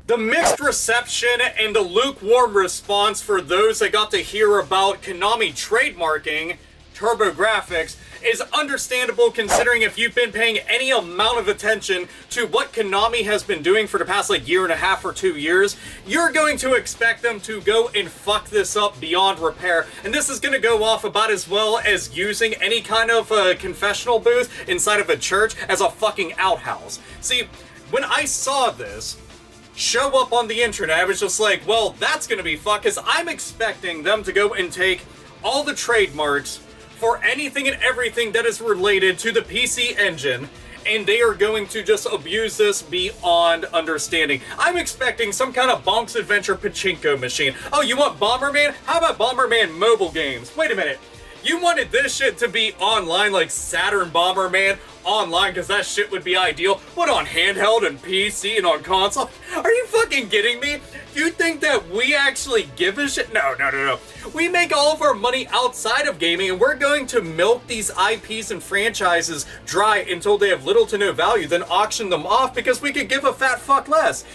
The mixed reception and the lukewarm response for those that got to hear about Konami trademarking Turbografx is understandable, considering if you've been paying any amount of attention to what Konami has been doing for the past year and a half or 2 years, you're going to expect them to go and fuck this up beyond repair. And this is going to go off about as well as using any kind of confessional booth inside of a church as a fucking outhouse. See, when I saw this show up on the internet, I was just like, well, that's gonna be fucked, because I'm expecting them to go and take all the trademarks for anything and everything that is related to the PC engine, and they are going to just abuse this beyond understanding. I'm expecting some kind of Bonk's Adventure pachinko machine. Oh, you want Bomberman? How about Bomberman mobile games? Wait a minute. You wanted this shit to be online, like Saturn Bomberman online, because that shit would be ideal. What, on handheld and PC and on console? Are you fucking kidding me? Do you think that we actually give a shit? No. We make all of our money outside of gaming, and we're going to milk these IPs and franchises dry until they have little to no value, then auction them off because we could give a fat fuck less.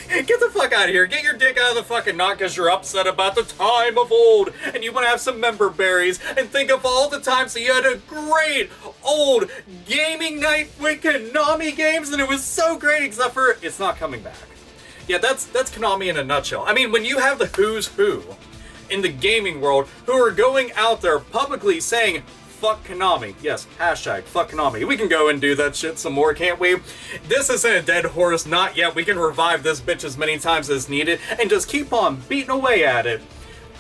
Get the fuck out of here. Get your dick out of the fucking knot because you're upset about the time of old and you want to have some member berries, and think of all the times that you had a great old gaming night with Konami games and it was so great, except for it's not coming back. Yeah, that's Konami in a nutshell. I mean, when you have the who's who in the gaming world who are going out there publicly saying, fuck Konami. Yes, hashtag fuck Konami. We can go and do that shit some more, can't we? This isn't a dead horse, not yet. We can revive this bitch as many times as needed and just keep on beating away at it.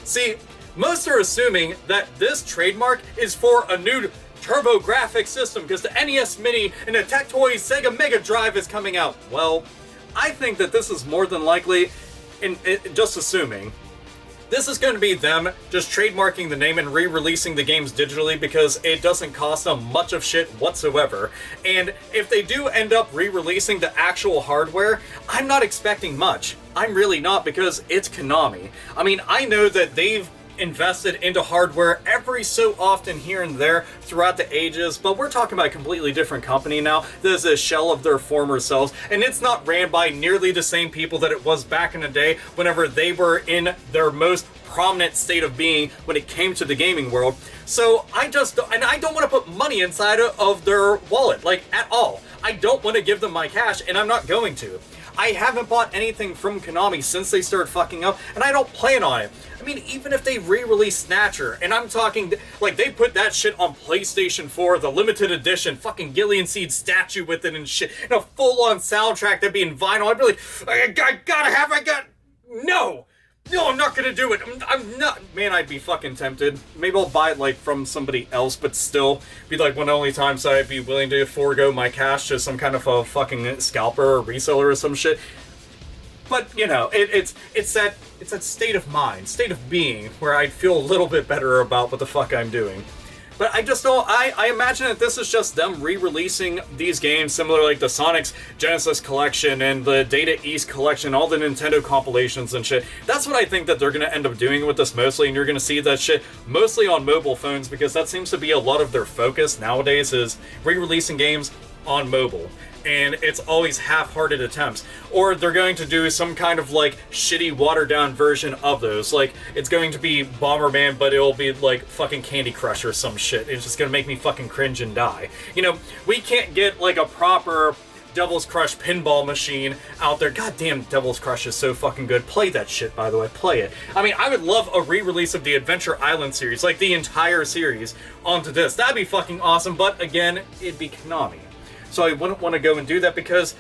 See, most are assuming that this trademark is for a new Turbografx system because the NES Mini and the Tectoy Sega Mega Drive is coming out. Well, I think that this is more than likely, just assuming, this is going to be them just trademarking the name and re-releasing the games digitally because it doesn't cost them much of shit whatsoever. And if they do end up re-releasing the actual hardware, I'm not expecting much. I'm really not, because it's Konami. I mean, I know that they've invested into hardware every so often here and there throughout the ages, but we're talking about a completely different company now. This is a shell of their former selves, and it's not ran by nearly the same people that it was back in the day whenever they were in their most prominent state of being when it came to the gaming world. So I don't want to put money inside of their wallet, at all. I don't want to give them my cash, and I'm not going to. I haven't bought anything from Konami since they started fucking up, and I don't plan on it. I mean, even if they re-release Snatcher, and I'm talking, they put that shit on PlayStation 4, the limited edition, fucking Gillian Seed statue with it and shit, and a full-on soundtrack that'd be in vinyl, I'd be like, no! No, I'm not gonna do it. I'm not. Man, I'd be fucking tempted. Maybe I'll buy it, from somebody else, but still be, one of the only times I'd be willing to forego my cash to some kind of a fucking scalper or reseller or some shit. But, it's that state of mind, state of being, where I'd feel a little bit better about what the fuck I'm doing. But I just don't, I imagine that this is just them re-releasing these games, similar like the Sonic's Genesis Collection and the Data East Collection, all the Nintendo compilations and shit. That's what I think that they're going to end up doing with this mostly, and you're going to see that shit mostly on mobile phones, because that seems to be a lot of their focus nowadays, is re-releasing games on mobile. And it's always half-hearted attempts. Or they're going to do some kind of, shitty, watered-down version of those. It's going to be Bomberman, but it'll be, fucking Candy Crush or some shit. It's just gonna make me fucking cringe and die. We can't get, a proper Devil's Crush pinball machine out there. Goddamn, Devil's Crush is so fucking good. Play that shit, by the way. Play it. I mean, I would love a re-release of the Adventure Island series, the entire series, onto this. That'd be fucking awesome, but again, it'd be Konami. So I wouldn't want to go and do that because,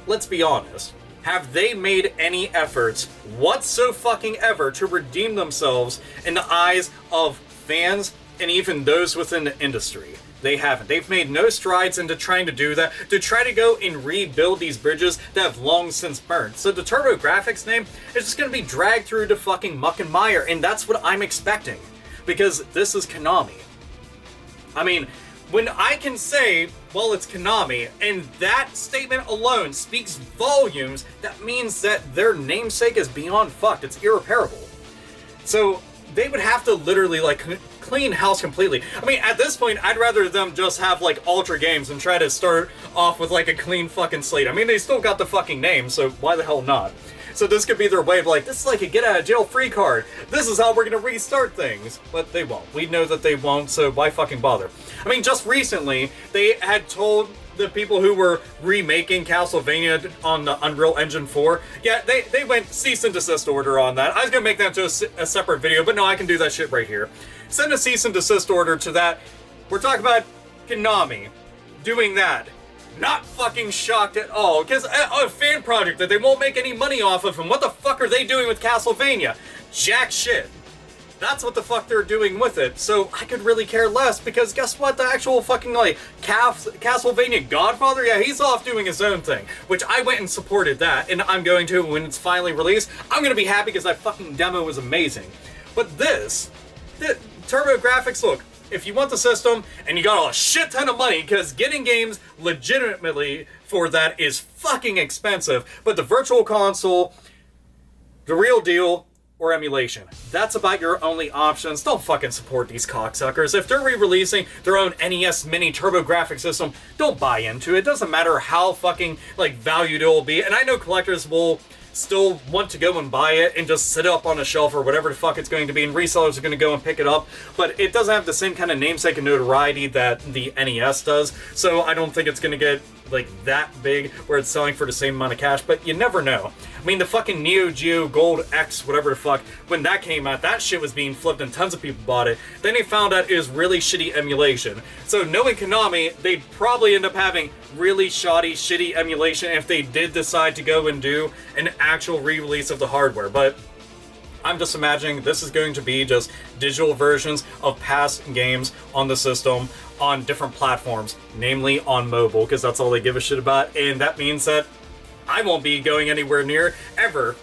let's be honest. Have they made any efforts whatsoever to redeem themselves in the eyes of fans and even those within the industry? They haven't. They've made no strides into trying to do that, to try to go and rebuild these bridges that have long since burned. So the Turbografx name is just going to be dragged through to fucking muck and mire, and that's what I'm expecting. Because this is Konami. When I can say, well, it's Konami, and that statement alone speaks volumes, that means that their namesake is beyond fucked. It's irreparable. So they would have to literally, clean house completely. I mean, at this point, I'd rather them just have, like, Ultra Games and try to start off with, like, a clean fucking slate. I mean, they still got the fucking name, so why the hell not? So this could be their way of like, this is like a get-out-of-jail-free card. This is how we're gonna restart things. But they won't. We know that they won't, so why fucking bother? I mean, just recently, they had told the people who were remaking Castlevania on the Unreal Engine 4, yeah, they went cease and desist order on that. I was gonna make that into a separate video, but no, I can do that shit right here. Send a cease and desist order to that. We're talking about Konami doing that. Not fucking shocked at all, because a fan project that they won't make any money off of, and what the fuck are they doing with Castlevania? Jack shit. That's what the fuck they're doing with it, so I could really care less, because guess what? The actual fucking, like, Castlevania Godfather, yeah, he's off doing his own thing, which I went and supported that, and I'm going to, when it's finally released, I'm gonna be happy because that fucking demo was amazing. But this Turbografx, look, if you want the system, and you got a shit ton of money, because getting games legitimately for that is fucking expensive, but the Virtual Console, the real deal, or emulation. That's about your only options. Don't fucking support these cocksuckers. If they're re-releasing their own NES Mini Turbografx system, don't buy into it. It doesn't matter how fucking, like, valued it will be, and I know collectors will still want to go and buy it and just sit it up on a shelf or whatever the fuck it's going to be, and resellers are going to go and pick it up, but it doesn't have the same kind of namesake and notoriety that the NES does, so I don't think it's going to get, like, that big where it's selling for the same amount of cash, but you never know. I mean, the fucking Neo Geo Gold X, whatever the fuck, when that came out, that shit was being flipped and tons of people bought it. Then they found out it was really shitty emulation. So knowing Konami, they'd probably end up having really shoddy, shitty emulation if they did decide to go and do an actual re-release of the hardware. But I'm just imagining this is going to be just digital versions of past games on the system on different platforms, namely on mobile, because that's all they give a shit about, and that means that I won't be going anywhere near ever.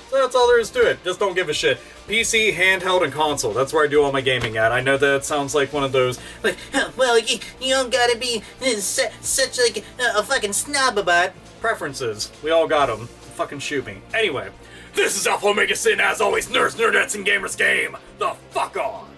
So that's all there is to it. Just don't give a shit. PC, handheld, and console. That's where I do all my gaming at. I know that it sounds like one of those, like, well, you don't gotta be such like a fucking snob about preferences. We all got them. Fucking shoot me. Anyway, this is AlphaOmegaSin, as always, nerds, nerdettes, and gamers game the fuck on.